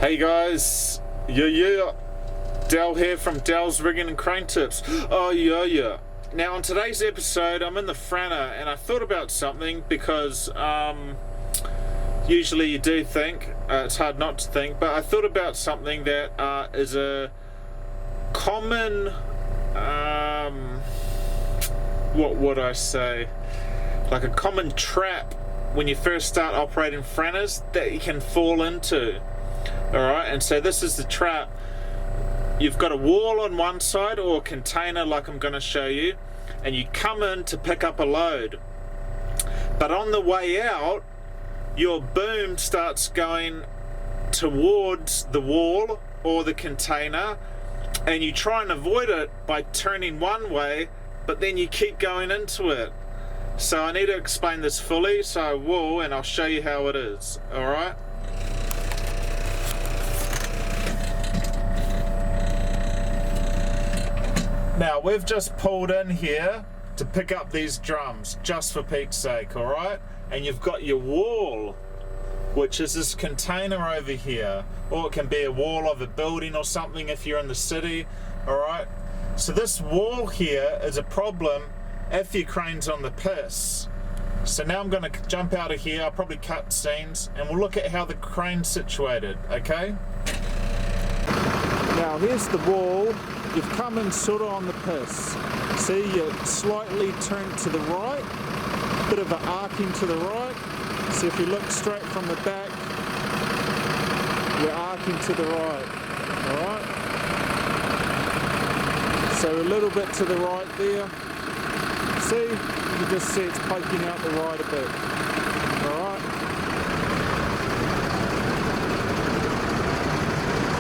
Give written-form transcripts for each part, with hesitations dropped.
Hey guys, yeah, Dal here from Dal's Rigging and Crane Tips. Oh yeah. Now on today's episode, I'm in the Franna and I thought about something because usually you do think, it's hard not to think, but I thought about something that is a common, what would I say, like a common trap when you first start operating Frannas that you can fall into. Alright, and so this is the trap. You've got a wall on one side or a container like I'm going to show you, and you come in to pick up a load. But on the way out, your boom starts going towards the wall or the container, and you try and avoid it by turning one way, but then you keep going into it. So I need to explain this fully, so I will, and I'll show you how it is. Alright? Now we've just pulled in here to pick up these drums, just for Pete's sake, alright? And you've got your wall, which is this container over here, or it can be a wall of a building or something if you're in the city, alright? So this wall here is a problem if your crane's on the piss. So now I'm going to jump out of here, I'll probably cut scenes, and we'll look at how the crane's situated, okay? Now here's the wall. You've come in sort of on the piss. See, you're slightly turned to the right, bit of an arcing to the right. See, if you look straight from the back, we're arcing to the right, alright? So a little bit to the right there. See, you can just see it's poking out the right a bit, alright?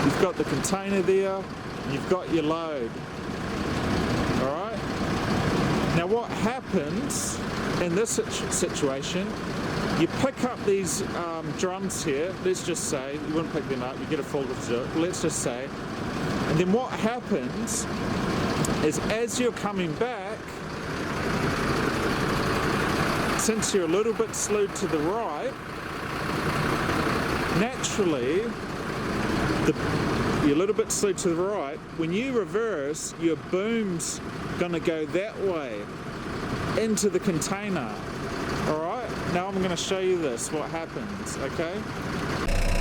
You've got the container there. You've got your load, alright? Now what happens in this situation, you pick up these drums here, let's just say, you wouldn't pick them up, you get a folder to do it, let's just say, and then what happens is as you're coming back, since you're a little bit slewed to the right, naturally, you're a little bit slewed to the right. When you reverse, your boom's gonna go that way into the container. Alright? Now I'm gonna show you this, what happens, okay?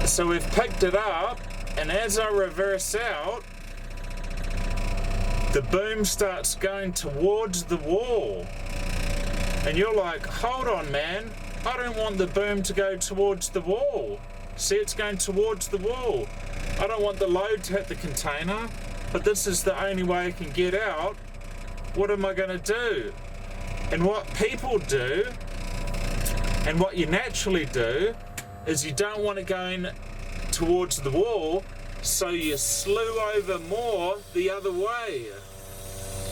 So we've picked it up, and as I reverse out, the boom starts going towards the wall. And you're like, hold on man, I don't want the boom to go towards the wall. See, it's going towards the wall. I don't want the load to hit the container, but this is the only way I can get out. What am I going to do? And what people do, and what you naturally do, is you don't want it going towards the wall, so you slew over more the other way.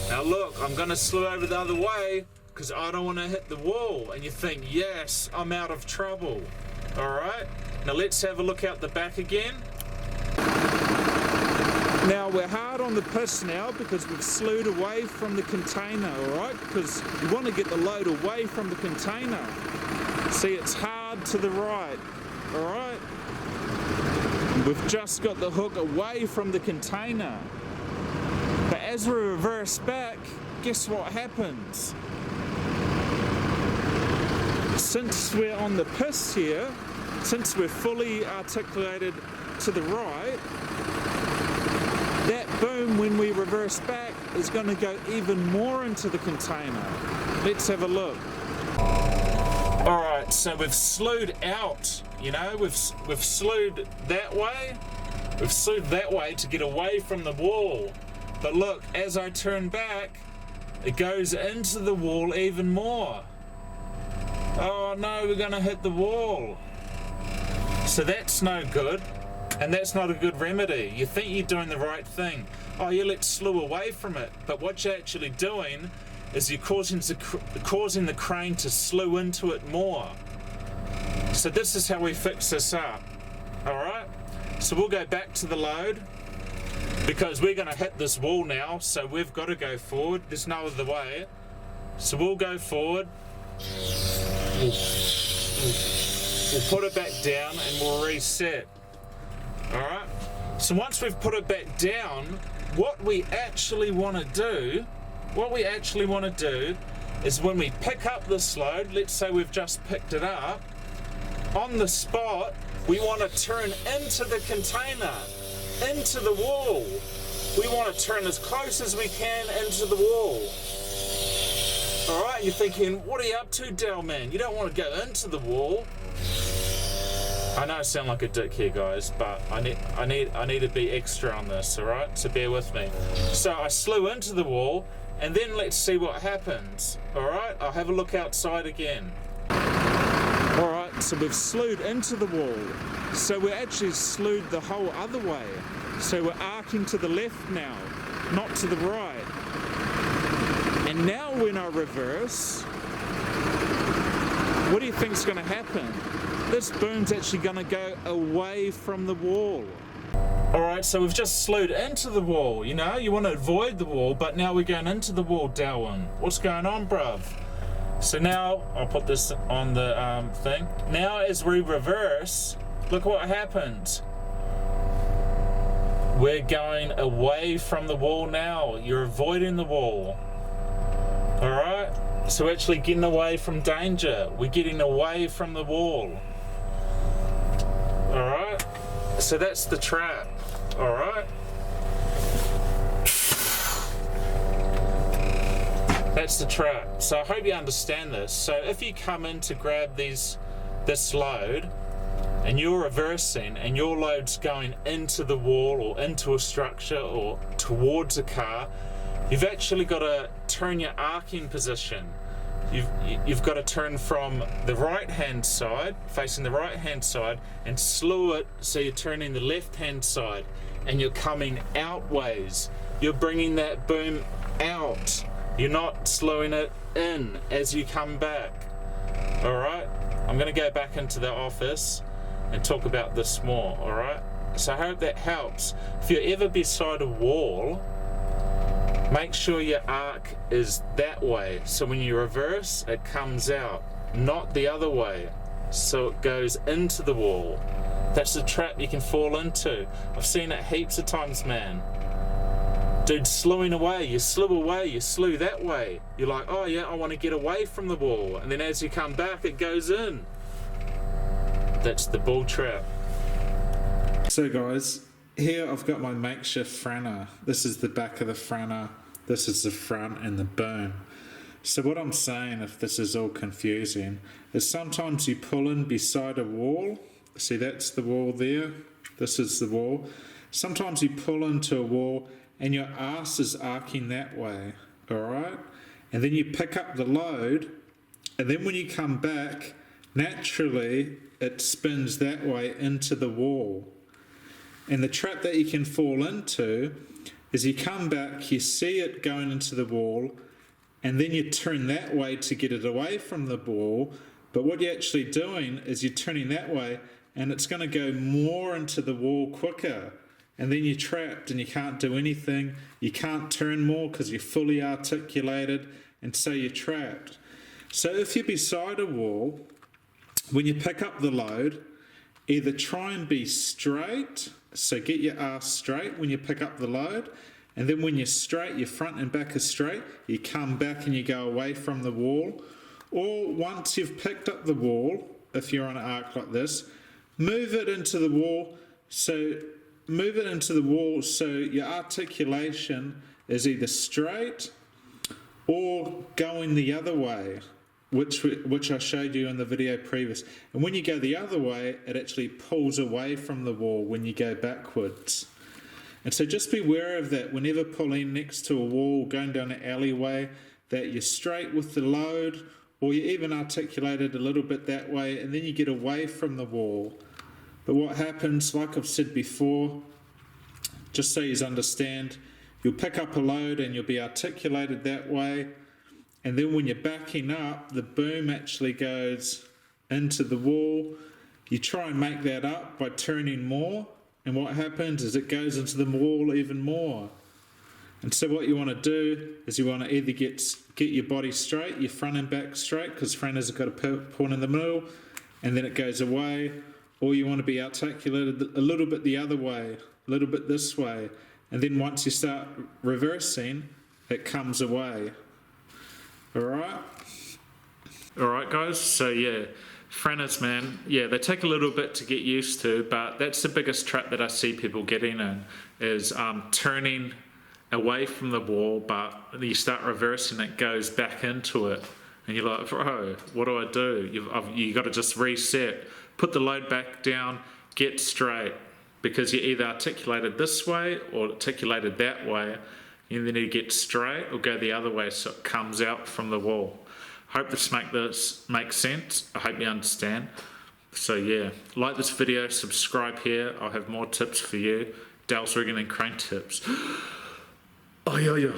Now look, I'm going to slew over the other way because I don't want to hit the wall. And you think, yes, I'm out of trouble. Alright, now let's have a look out the back again. Now we're hard on the piss now because we've slewed away from the container, alright? Because you want to get the load away from the container. See, it's hard to the right, alright? We've just got the hook away from the container. But as we reverse back, guess what happens? Since we're on the piss here, since we're fully articulated to the right, that boom, when we reverse back, is going to go even more into the container. Let's have a look. Alright, so we've slewed out, you know, we've slewed that way. We've slewed that way to get away from the wall. But look, as I turn back, it goes into the wall even more. Oh no, we're going to hit the wall. So that's no good. And that's not a good remedy. You think you're doing the right thing. Oh yeah, let's slew away from it. But what you're actually doing is you're causing the crane to slew into it more. So this is how we fix this up. Alright? So we'll go back to the load because we're going to hit this wall now. So we've got to go forward. There's no other way. So we'll go forward. We'll put it back down and we'll reset. Alright? So once we've put it back down, what we actually want to do is when we pick up this load, let's say we've just picked it up, on the spot, we want to turn into the container, into the wall. We want to turn as close as we can into the wall. Alright, you're thinking, what are you up to, Dale man? You don't want to go into the wall. I know I sound like a dick here, guys, but I need to be extra on this, alright? So bear with me. So I slew into the wall, and then let's see what happens. Alright, I'll have a look outside again. Alright, so we've slewed into the wall. So we actually slewed the whole other way. So we're arcing to the left now, not to the right. And now when I reverse, what do you think's going to happen? This boom's actually going to go away from the wall. Alright, so we've just slewed into the wall, you know? You want to avoid the wall, but now we're going into the wall, Darwin. What's going on, bruv? So now, I'll put this on the thing. Now as we reverse, look what happens. We're going away from the wall now. You're avoiding the wall. Alright? So actually getting away from danger. We're getting away from the wall. Alright? So that's the trap. Alright? That's the trap. So I hope you understand this. So if you come in to grab this load, and you're reversing and your load's going into the wall or into a structure or towards a car, you've actually got to turn your arcing position. You've got to turn from the right hand side, facing the right hand side, and slew it so you're turning the left hand side and you're coming outways. You're bringing that boom out. You're not slowing it in as you come back. Alright? I'm going to go back into the office and talk about this more, alright? So I hope that helps. If you're ever beside a wall, make sure your arc is that way. So when you reverse, it comes out, not the other way. So it goes into the wall. That's a trap you can fall into. I've seen it heaps of times, man. Dude, slewing away, you slew that way. You're like, oh yeah, I want to get away from the wall. And then as you come back, it goes in. That's the bull trap. So guys, here I've got my makeshift Franna. This is the back of the Franna. This is the front and the boom. So what I'm saying, if this is all confusing, is sometimes you pull in beside a wall. See, that's the wall there. This is the wall. Sometimes you pull into a wall and your ass is arcing that way, alright? And then you pick up the load, and then when you come back, naturally it spins that way into the wall. And the trap that you can fall into is you come back, you see it going into the wall, and then you turn that way to get it away from the wall. But what you're actually doing is you're turning that way, and it's going to go more into the wall quicker. And then you're trapped and you can't do anything. You can't turn more because you're fully articulated, and so you're trapped. So if you're beside a wall, when you pick up the load, either try and be straight, so get your ass straight when you pick up the load, and then when you're straight, your front and back are straight, you come back and you go away from the wall. Or once you've picked up the wall, if you're on an arc like this, move it into the wall so your articulation is either straight or going the other way, which I showed you in the video previous. And when you go the other way, it actually pulls away from the wall when you go backwards. And so just be aware of that whenever pulling next to a wall, going down an alleyway, that you're straight with the load, or you even articulate it a little bit that way, and then you get away from the wall. But what happens, like I've said before, just so you understand, you'll pick up a load and you'll be articulated that way, and then when you're backing up, the boom actually goes into the wall. You try and make that up by turning more, and what happens is it goes into the wall even more. And so what you want to do is you want to either get your body straight, your front and back straight, because Franna's got a point in the middle, and then it goes away. or you want to be articulated a little bit the other way, a little bit this way, and then once you start reversing, it comes away. Alright? Alright guys, so yeah, Frannas, man, yeah, they take a little bit to get used to, but that's the biggest trap that I see people getting in, is turning away from the wall, but you start reversing, it goes back into it, and you're like, bro, what do? You got to just reset, put the load back down, get straight, because you either articulated this way or articulated that way. You then need to get straight or go the other way so it comes out from the wall. Hope this makes sense. I hope you understand. So yeah, like this video, subscribe here. I'll have more tips for you. Dale's rigging and crane tips. Oh yeah.